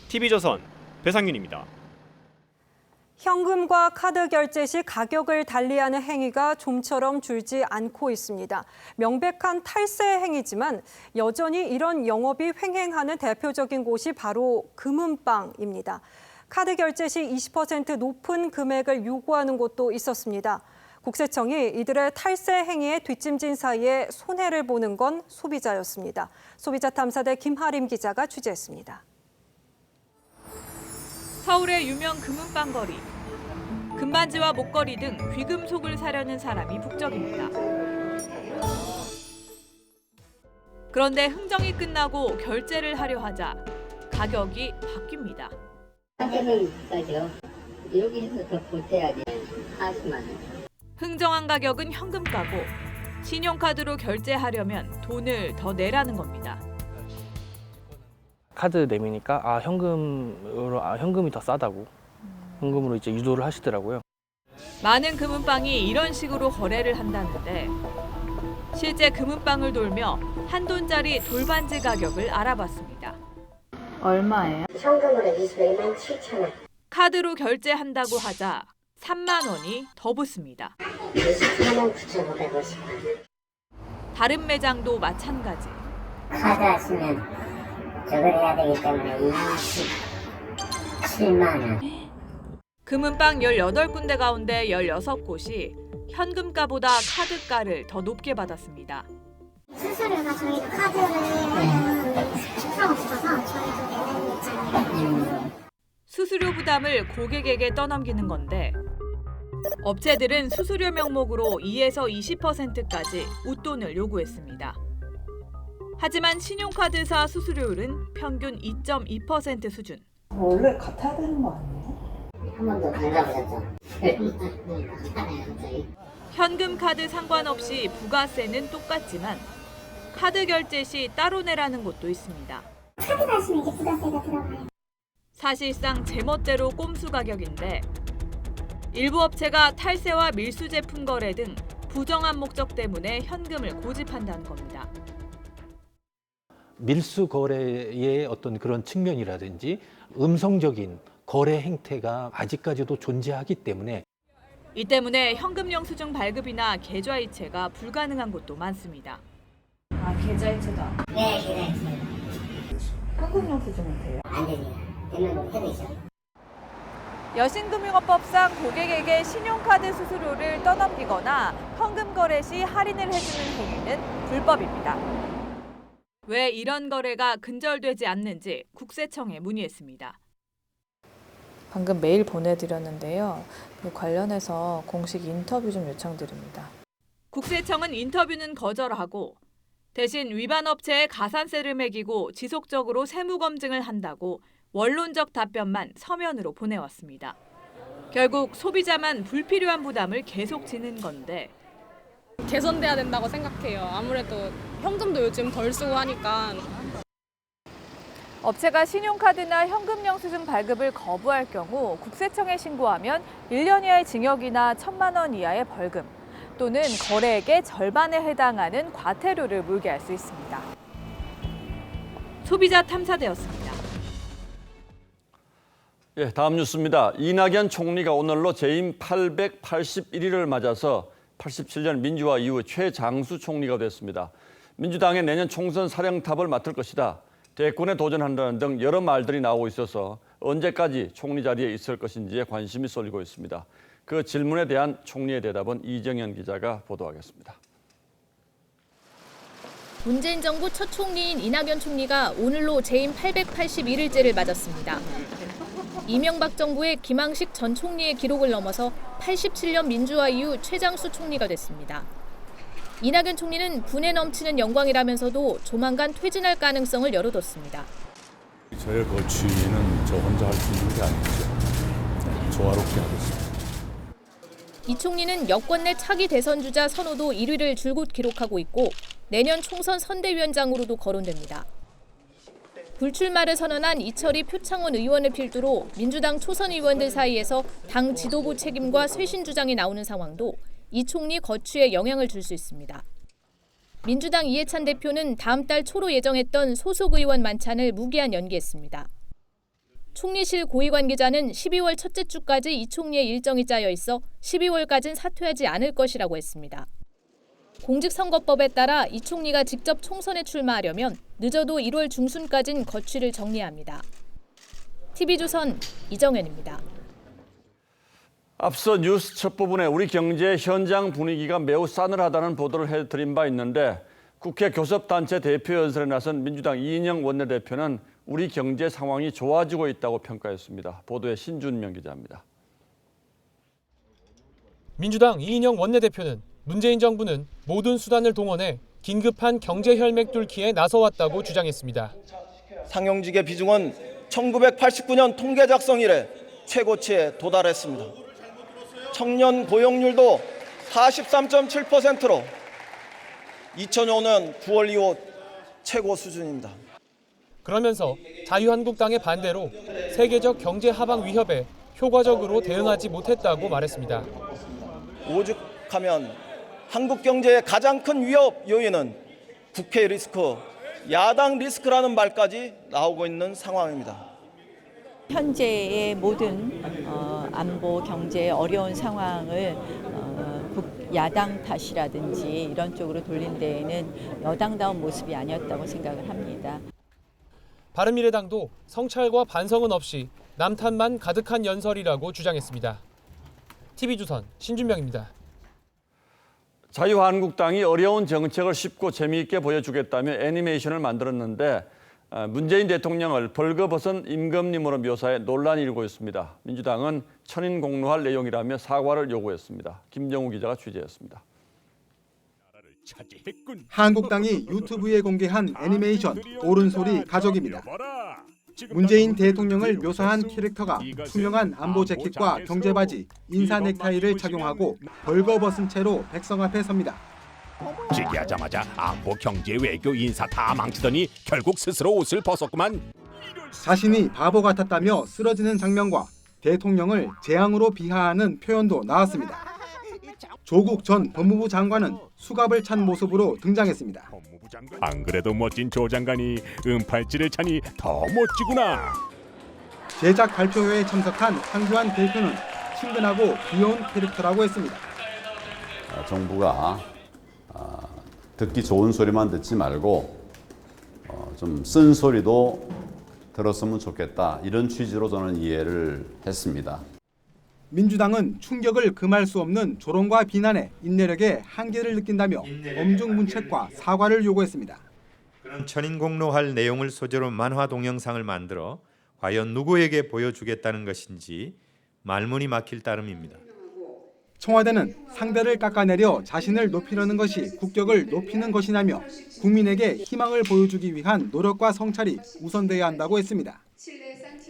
TV조선 배상윤입니다. 현금과 카드 결제 시 가격을 달리하는 행위가 좀처럼 줄지 않고 있습니다. 명백한 탈세 행위지만 여전히 이런 영업이 횡행하는 대표적인 곳이 바로 금은방입니다. 카드 결제 시 20% 높은 금액을 요구하는 곳도 있었습니다. 국세청이 이들의 탈세 행위에 뒷짐진 사이에 손해를 보는 건 소비자였습니다. 소비자탐사대 김하림 기자가 취재했습니다. 서울의 유명 금은방 거리. 금반지와 목걸이 등 귀금속을 사려는 사람이 북적입니다. 그런데 흥정이 끝나고 결제를 하려 하자 가격이 바뀝니다. 가격은 비싸죠. 여기서 더 보태야지. 40만 원. 흥정한 가격은 현금가고 신용카드로 결제하려면 돈을 더 내라는 겁니다. 카드 내미니까 현금이 더 싸다고 현금으로 이제 유도를 하시더라고요. 많은 금은방이 이런 식으로 거래를 한다는데 실제 금은방을 돌며 한돈짜리 돌반지 가격을 알아봤습니다. 얼마예요? 현금으로 21만 7천 원. 카드로 결제한다고 하자 3만 원이 더 붙습니다. 24만 9,550원. 다른 매장도 마찬가지. 카드 하시면 저걸 해야 되기 때문에 27만 원. 금은방 18군데 가운데 16곳이 현금가보다 카드가를 더 높게 받았습니다. 수수료가 저희도 카드를 하면 10% 없어서 저희도 내는 입장이에요. 수수료 부담을 고객에게 떠넘기는 건데 업체들은 수수료 명목으로 2에서 20%까지 웃돈을 요구했습니다. 하지만 신용카드사 수수료율은 평균 2.2% 수준. 원래 같아야 되는 거 아니에요? 한 번도 달라보셨죠? 현금 카드 상관없이 부가세는 똑같지만 카드 결제 시 따로 내라는 곳도 있습니다. 카드 가시면 이제 부가세가 들어가요. 사실상 제멋대로 꼼수 가격인데 일부 업체가 탈세와 밀수 제품 거래 등 부정한 목적 때문에 현금을 고집한다는 겁니다. 밀수 거래의 어떤 그런 측면이라든지 음성적인 거래 행태가 아직까지도 존재하기 때문에 이 때문에 현금 영수증 발급이나 계좌이체가 불가능한 곳도 많습니다. 계좌이체도 안 돼요? 네, 계좌이체. 현금 영수증은 돼요? 안 됩니다. 되면 해드리죠. 여신금융업법상 고객에게 신용카드 수수료를 떠넘기거나 현금 거래 시 할인을 해주는 행위는 불법입니다. 왜 이런 거래가 근절되지 않는지 국세청에 문의했습니다. 방금 메일 보내드렸는데요. 관련해서 공식 인터뷰 좀 요청드립니다. 국세청은 인터뷰는 거절하고 대신 위반 업체에 가산세를 매기고 지속적으로 세무 검증을 한다고 원론적 답변만 서면으로 보내왔습니다. 결국 소비자만 불필요한 부담을 계속 지는 건데 개선돼야 된다고 생각해요. 아무래도 현금도 요즘 덜 쓰고 하니까. 업체가 신용카드나 현금 영수증 발급을 거부할 경우 국세청에 신고하면 1년 이하의 징역이나 1,000만 원 이하의 벌금 또는 거래액의 절반에 해당하는 과태료를 물게 할 수 있습니다. 소비자 탐사대였습니다. 예, 다음 뉴스입니다. 이낙연 총리가 오늘로 재임 881일을 맞아서 87년 민주화 이후 최장수 총리가 됐습니다. 민주당의 내년 총선 사령탑을 맡을 것이다. 대권에 도전한다는 등 여러 말들이 나오고 있어서 언제까지 총리 자리에 있을 것인지에 관심이 쏠리고 있습니다. 그 질문에 대한 총리의 대답은 이정현 기자가 보도하겠습니다. 문재인 정부 첫 총리인 이낙연 총리가 오늘로 재임 881일째를 맞았습니다. 이명박 정부의 김항식 전 총리의 기록을 넘어서 87년 민주화 이후 최장수 총리가 됐습니다. 이낙연 총리는 분에 넘치는 영광이라면서도 조만간 퇴진할 가능성을 열어뒀습니다. 저의 거취는 저 혼자 할 수 있는 게 아니죠. 조화롭게 하겠습니다. 이 총리는 여권 내 차기 대선 주자 선호도 1위를 줄곧 기록하고 있고 내년 총선 선대위원장으로도 거론됩니다. 불출마를 선언한 이철희 표창원 의원을 필두로 민주당 초선 의원들 사이에서 당 지도부 책임과 쇄신 주장이 나오는 상황도 이 총리 거취에 영향을 줄 수 있습니다. 민주당 이해찬 대표는 다음 달 초로 예정했던 소속 의원 만찬을 무기한 연기했습니다. 총리실 고위 관계자는 12월 첫째 주까지 이 총리의 일정이 짜여 있어 12월까지는 사퇴하지 않을 것이라고 했습니다. 공직선거법에 따라 이 총리가 직접 총선에 출마하려면 늦어도 1월 중순까지는 거취를 정리합니다. TV조선 이정현입니다. 앞서 뉴스 첫 부분에 우리 경제 현장 분위기가 매우 싸늘하다는 보도를 해드린 바 있는데 국회 교섭단체 대표 연설에 나선 민주당 이인영 원내대표는 우리 경제 상황이 좋아지고 있다고 평가했습니다. 보도에 신준명 기자입니다. 민주당 이인영 원내대표는 문재인 정부는 모든 수단을 동원해 긴급한 경제 혈맥 뚫기에 나서왔다고 주장했습니다. 상용직의 비중은 1989년 통계 작성 이래 최고치에 도달했습니다. 청년 고용률도 43.7%로 2005년 9월 이후 최고 수준입니다. 그러면서 자유한국당의 반대로 세계적 경제 하방 위협에 효과적으로 대응하지 못했다고 말했습니다. 오죽하면 한국 경제의 가장 큰 위협 요인은 국회 리스크, 야당 리스크라는 말까지 나오고 있는 상황입니다. 현재의 모든 안보 경제의 어려운 상황을 야당 탓이라든지 이런 쪽으로 돌린 데에는 여당다운 모습이 아니었다고 생각을 합니다. 바른미래당도 성찰과 반성은 없이 남탓만 가득한 연설이라고 주장했습니다. TV조선 신준명입니다. 자유한국당이 어려운 정책을 쉽고 재미있게 보여주겠다며 애니메이션을 만들었는데 문재인 대통령을 벌거벗은 임금님으로 묘사해 논란이 일고 있습니다. 민주당은 천인공노할 내용이라며 사과를 요구했습니다. 김정우 기자가 취재했습니다. 한국당이 유튜브에 공개한 애니메이션 옳은소리 가족입니다. 문재인 대통령을 묘사한 캐릭터가 투명한 안보 재킷과 경제바지, 인사 넥타이를 착용하고 벌거벗은 채로 백성 앞에 섭니다. 즉위하자마자 안보, 경제, 외교, 인사 다 망치더니 결국 스스로 옷을 벗었구만. 자신이 바보 같았다며 쓰러지는 장면과 대통령을 재앙으로 비하하는 표현도 나왔습니다. 조국 전 법무부 장관은 수갑을 찬 모습으로 등장했습니다. 안 그래도 멋진 조 장관이 은팔찌를 차니 더 멋지구나. 제작 발표회에 참석한 황교안 대표는 친근하고 귀여운 캐릭터라고 했습니다. 정부가 듣기 좋은 소리만 듣지 말고 좀 쓴 소리도 들었으면 좋겠다. 이런 취지로 저는 이해를 했습니다. 민주당은 충격을 금할 수 없는 조롱과 비난에 인내력의 한계를 느낀다며 엄중 문책과 사과를 요구했습니다. 그런 천인공노할 내용을 소재로 만화 동영상을 만들어 과연 누구에게 보여주겠다는 것인지 말문이 막힐 따름입니다. 청와대는 상대를 깎아내려 자신을 높이려는 것이 국격을 높이는 것이냐며 국민에게 희망을 보여주기 위한 노력과 성찰이 우선돼야 한다고 했습니다.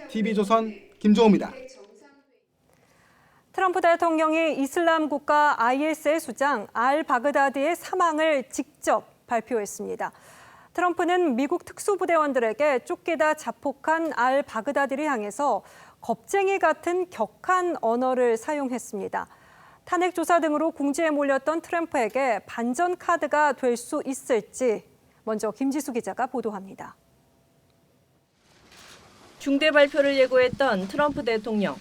TV조선 김종호입니다. 트럼프 대통령이 이슬람 국가 IS의 수장 알-바그다디의 사망을 직접 발표했습니다. 트럼프는 미국 특수부대원들에게 쫓기다 자폭한 알-바그다디를 향해서 겁쟁이 같은 격한 언어를 사용했습니다. 탄핵 조사 등으로 궁지에 몰렸던 트럼프에게 반전 카드가 될 수 있을지 먼저 김지수 기자가 보도합니다. 중대 발표를 예고했던 트럼프 대통령.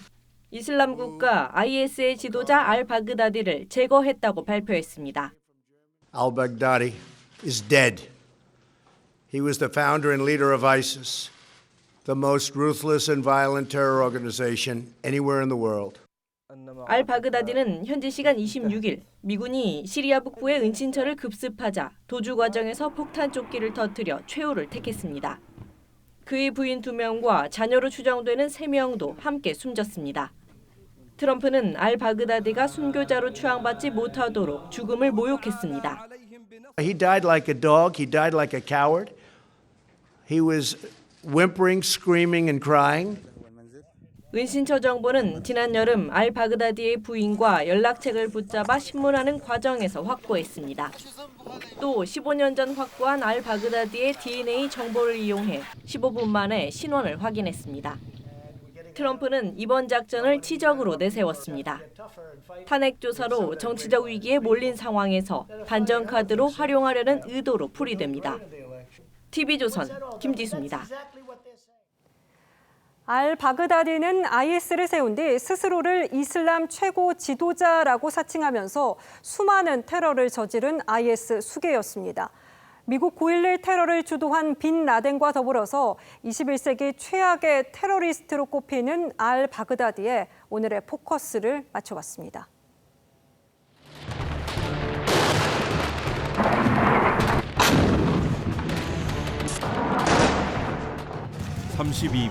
이슬람 국가 IS의 지도자 알-바그다디를 제거했다고 발표했습니다. Al-Baghdadi is dead. He was the founder and leader of ISIS, the most ruthless and violent terror organization anywhere in the world. 알-바그다디는 현지 시간 26일 미군이 시리아 북부의 은신처를 급습하자 도주 과정에서 폭탄 조끼를 터뜨려 최후를 택했습니다. 그의 부인 2명과 자녀로 추정되는 3명도 함께 숨졌습니다. 트럼프는 알-바그다디가 순교자로 추앙받지 못하도록 죽음을 모욕했습니다. He died like a dog. He died like a coward. He was whimpering, screaming and crying. 은신처 정보는 지난 여름 알-바그다디의 부인과 연락책을 붙잡아 신문하는 과정에서 확보했습니다. 또 15년 전 확보한 알-바그다디의 DNA 정보를 이용해 15분 만에 신원을 확인했습니다. 트럼프는 이번 작전을 치적으로 내세웠습니다. 탄핵 조사로 정치적 위기에 몰린 상황에서 반전 카드로 활용하려는 의도로 풀이됩니다. TV조선 김지수입니다. 알-바그다디는 IS를 세운 뒤 스스로를 이슬람 최고 지도자라고 사칭하면서 수많은 테러를 저지른 IS 수괴였습니다. 미국 9.11 테러를 주도한 빈 라덴과 더불어서 21세기 최악의 테러리스트로 꼽히는 알-바그다디에 오늘의 포커스를 맞춰봤습니다. 32명,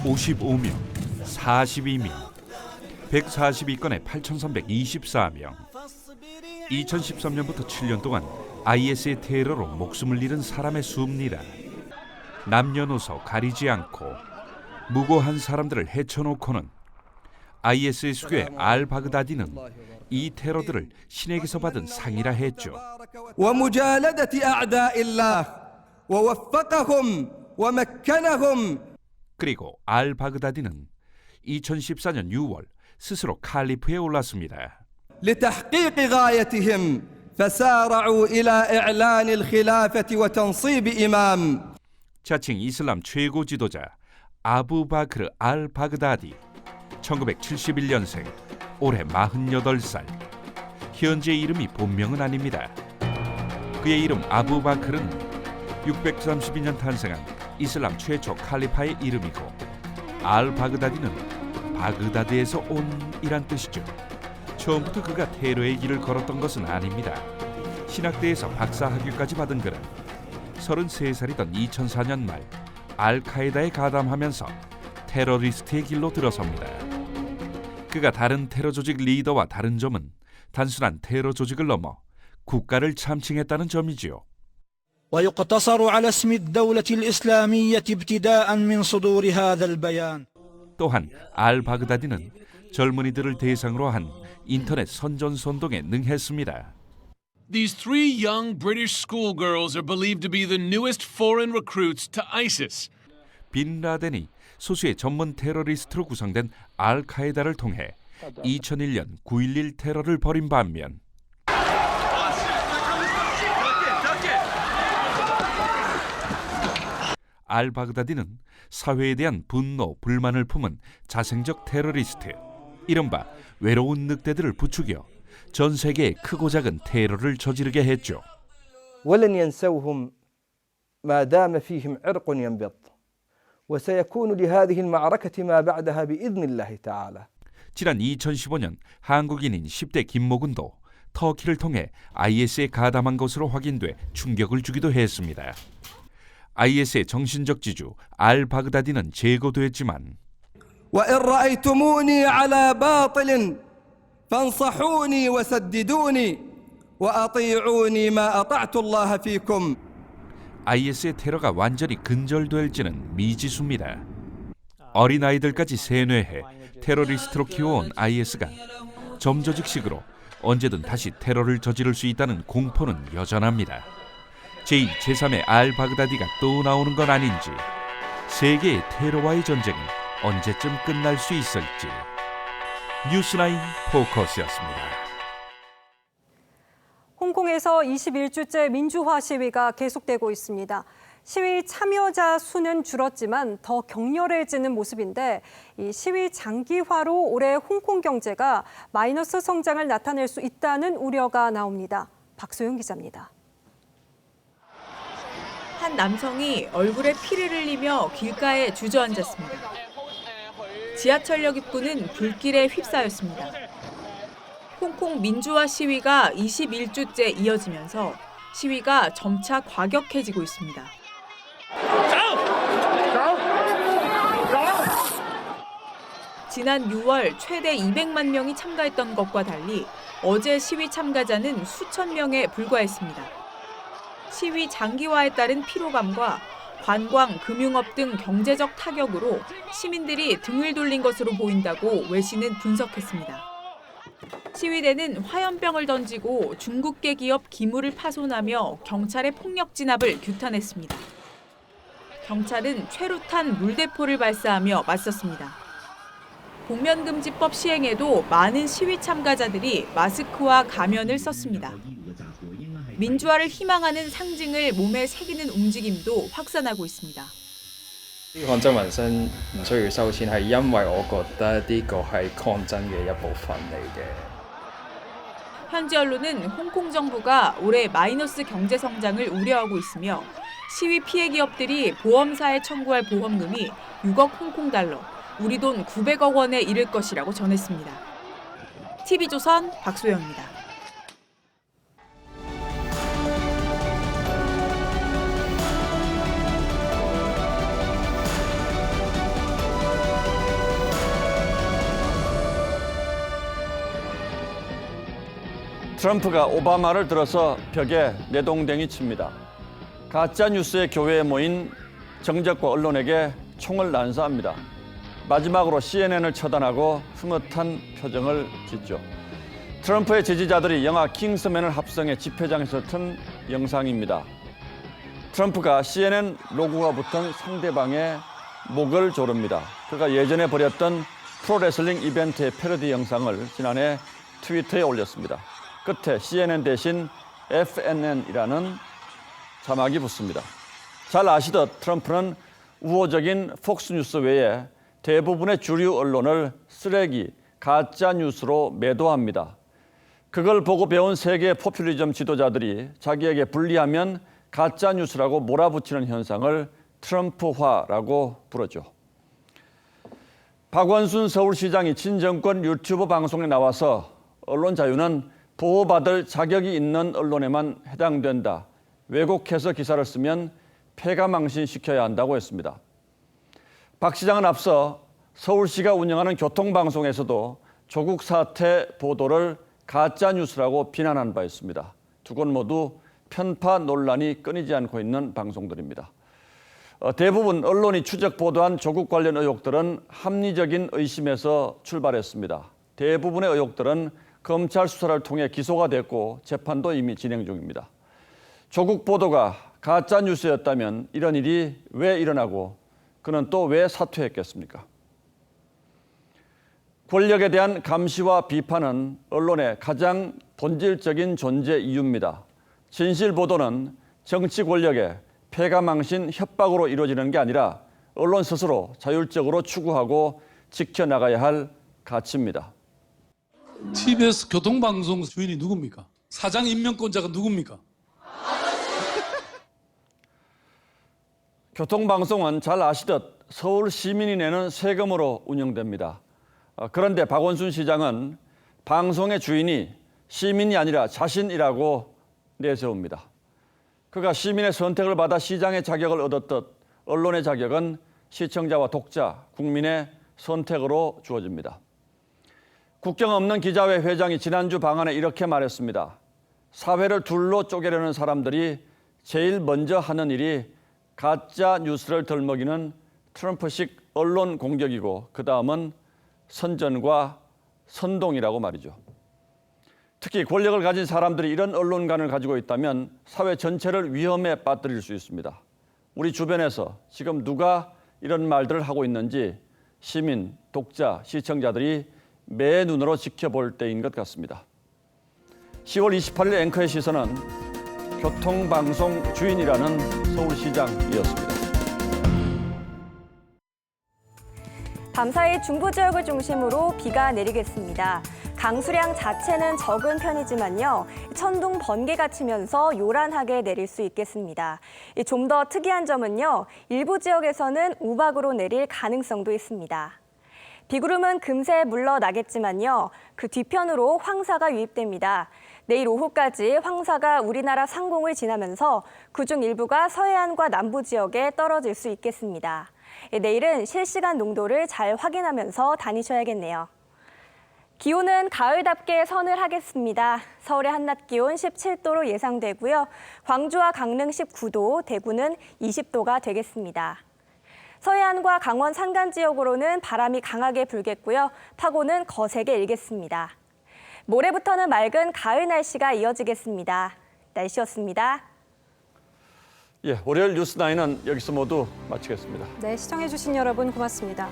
55명, 42명, 142건에 8,324명. 2013년부터 7년 동안 IS의 테러로 목숨을 잃은 사람의 수입니다. 남녀노소 가리지 않고 무고한 사람들을 해쳐놓고는 IS의 수괴 알-바그다디는 이 테러들을 신에게서 받은 상이라 했죠. 그리고 알-바그다디는 2014년 6월 스스로 칼리프에 올랐습니다. لتحقيق غايتهم فسارعوا إلى إعلان الخلافة وتنصيب إمام. 자칭 이슬람 최고 지도자 아부바크르 알-바그다디, 1971년생, 올해 48살. 현재 이름이 본명은 아닙니다. 그의 이름 아부바크르는 632년 탄생한 이슬람 최초 칼리파의 이름이고, 알-바그다디는 바그다드에서 온이란 뜻이죠. 처음부터 그가 테러의 길을 걸었던 것은 아닙니다. 신학대에서 박사학위까지 받은 그는 33살이던 2004년 말 알카에다에 가담하면서 테러리스트의 길로 들어섭니다. 그가 다른 테러 조직 리더와 다른 점은 단순한 테러 조직을 넘어 국가를 참칭했다는 점이지요. ويقتصر على اسم الدولة الإسلامية ابتداء من صدور هذا البيان. 또한 알-바그다디는 젊은이들을 대상으로 한 인터넷 선전선동에 능했습니다. These three young British schoolgirls are believed to be the newest foreign recruits to ISIS. 빈 라덴이 소수의 전문 테러리스트로 구성된 알카에다를 통해 2001년 9.11 테러를 벌인 반면 알-바그다디는 사회에 대한 분노, 불만을 품은 자생적 테러리스트, 이른바 외로운 늑대들을 부추겨 전 세계에 크고 작은 테러를 저지르게 했죠. ولن ينسوهم ما دام فيهم عرق ينبض وسيكون لهذه المعركة ما بعدها بإذن الله تعالى. 지난 2015년 한국인인 10대 김모군도 터키를 통해 IS에 가담한 것으로 확인돼 충격을 주기도 했습니다. IS의 정신적 지주 알-바그다디는 제거됐지만 وإن رأيتموني على باطل فانصحوني وسددوني وأطيعوني ما أطعت الله فيكم. IS의 테러가 완전히 근절될지는 미지수입니다. 어린아이들까지 세뇌해 테러리스트로 키워온 IS가 점조직식으로 언제든 다시 테러를 저지를 수 있다는 공포는 여전합니다. 제2, 제3의 알-바그다디가 또 나오는 건 아닌지, 세계의 테러와의 전쟁은 언제쯤 끝날 수 있을지. 뉴스9 포커스였습니다. 홍콩에서 21주째 민주화 시위가 계속되고 있습니다. 시위 참여자 수는 줄었지만 더 격렬해지는 모습인데, 이 시위 장기화로 올해 홍콩 경제가 마이너스 성장을 나타낼 수 있다는 우려가 나옵니다. 박소영 기자입니다. 한 남성이 얼굴에 피를 흘리며 길가에 주저앉았습니다. 지하철역 입구는 불길에 휩싸였습니다. 홍콩 민주화 시위가 21주째 이어지면서 시위가 점차 과격해지고 있습니다. 지난 6월 최대 200만 명이 참가했던 것과 달리 어제 시위 참가자는 수천 명에 불과했습니다. 시위 장기화에 따른 피로감과 관광, 금융업 등 경제적 타격으로 시민들이 등을 돌린 것으로 보인다고 외신은 분석했습니다. 시위대는 화염병을 던지고 중국계 기업 기물을 파손하며 경찰의 폭력 진압을 규탄했습니다. 경찰은 최루탄 물대포를 발사하며 맞섰습니다. 복면금지법 시행에도 많은 시위 참가자들이 마스크와 가면을 썼습니다. 민주화를 희망하는 상징을 몸에 새기는 움직임도 확산하고 있습니다. 抗爭民生唔需要收錢，係因為我覺得呢個係抗爭嘅一部分嚟嘅。 현지 언론은 홍콩 정부가 올해 마이너스 경제 성장을 우려하고 있으며 시위 피해 기업들이 보험사에 청구할 보험금이 6억 홍콩 달러, 우리 돈 900억 원에 이를 것이라고 전했습니다. TV조선 박소영입니다. 트럼프가 오바마를 들어서 벽에 내동댕이 칩니다. 가짜 뉴스의 교회에 모인 정적과 언론에게 총을 난사합니다. 마지막으로 CNN을 처단하고 흐뭇한 표정을 짓죠. 트럼프의 지지자들이 영화 킹스맨을 합성해 집회장에서 튼 영상입니다. 트럼프가 CNN 로고가 붙은 상대방의 목을 조릅니다. 그가 예전에 벌였던 프로레슬링 이벤트의 패러디 영상을 지난해 트위터에 올렸습니다. 끝에 CNN 대신 FNN이라는 자막이 붙습니다. 잘 아시듯 트럼프는 우호적인 폭스뉴스 외에 대부분의 주류 언론을 쓰레기, 가짜 뉴스로 매도합니다. 그걸 보고 배운 세계 포퓰리즘 지도자들이 자기에게 불리하면 가짜 뉴스라고 몰아붙이는 현상을 트럼프화라고 부르죠. 박원순 서울시장이 친정권 유튜브 방송에 나와서 언론 자유는 보호받을 자격이 있는 언론에만 해당된다. 왜곡해서 기사를 쓰면 폐가망신시켜야 한다고 했습니다. 박 시장은 앞서 서울시가 운영하는 교통방송에서도 조국 사태 보도를 가짜뉴스라고 비난한 바 있습니다. 두 곳 모두 편파 논란이 끊이지 않고 있는 방송들입니다. 대부분 언론이 추적 보도한 조국 관련 의혹들은 합리적인 의심에서 출발했습니다. 대부분의 의혹들은 검찰 수사를 통해 기소가 됐고 재판도 이미 진행 중입니다. 조국 보도가 가짜 뉴스였다면 이런 일이 왜 일어나고 그는 또 왜 사퇴했겠습니까? 권력에 대한 감시와 비판은 언론의 가장 본질적인 존재 이유입니다. 진실 보도는 정치 권력의 폐가망신 협박으로 이루어지는 게 아니라 언론 스스로 자율적으로 추구하고 지켜나가야 할 가치입니다. TBS 교통방송 주인이 누굽니까? 사장 임명권자가 누굽니까? 교통방송은 잘 아시듯 서울 시민이 내는 세금으로 운영됩니다. 그런데 박원순 시장은 방송의 주인이 시민이 아니라 자신이라고 내세웁니다. 그가 시민의 선택을 받아 시장의 자격을 얻었듯 언론의 자격은 시청자와 독자, 국민의 선택으로 주어집니다. 국경 없는 기자회 회장이 지난주 방안에 이렇게 말했습니다. 사회를 둘로 쪼개려는 사람들이 제일 먼저 하는 일이 가짜 뉴스를 덜먹이는 트럼프식 언론 공격이고 그 다음은 선전과 선동이라고 말이죠. 특히 권력을 가진 사람들이 이런 언론관을 가지고 있다면 사회 전체를 위험에 빠뜨릴 수 있습니다. 우리 주변에서 지금 누가 이런 말들을 하고 있는지 시민, 독자, 시청자들이 매 눈으로 지켜볼 때인 것 같습니다. 10월 28일 앵커의 시선은 교통방송 주인이라는 서울시장이었습니다. 밤사이 중부 지역을 중심으로 비가 내리겠습니다. 강수량 자체는 적은 편이지만요. 천둥, 번개가 치면서 요란하게 내릴 수 있겠습니다. 좀 더 특이한 점은요. 일부 지역에서는 우박으로 내릴 가능성도 있습니다. 비구름은 금세 물러나겠지만요. 그 뒤편으로 황사가 유입됩니다. 내일 오후까지 황사가 우리나라 상공을 지나면서 그중 일부가 서해안과 남부 지역에 떨어질 수 있겠습니다. 내일은 실시간 농도를 잘 확인하면서 다니셔야겠네요. 기온은 가을답게 서늘하겠습니다. 서울의 한낮 기온 17도로 예상되고요. 광주와 강릉 19도, 대구는 20도가 되겠습니다. 서해안과 강원 산간 지역으로는 바람이 강하게 불겠고요. 파고는 거세게 일겠습니다. 모레부터는 맑은 가을 날씨가 이어지겠습니다. 날씨였습니다. 월요일 뉴스9은 여기서 모두 마치겠습니다. 네, 시청해주신 여러분 고맙습니다.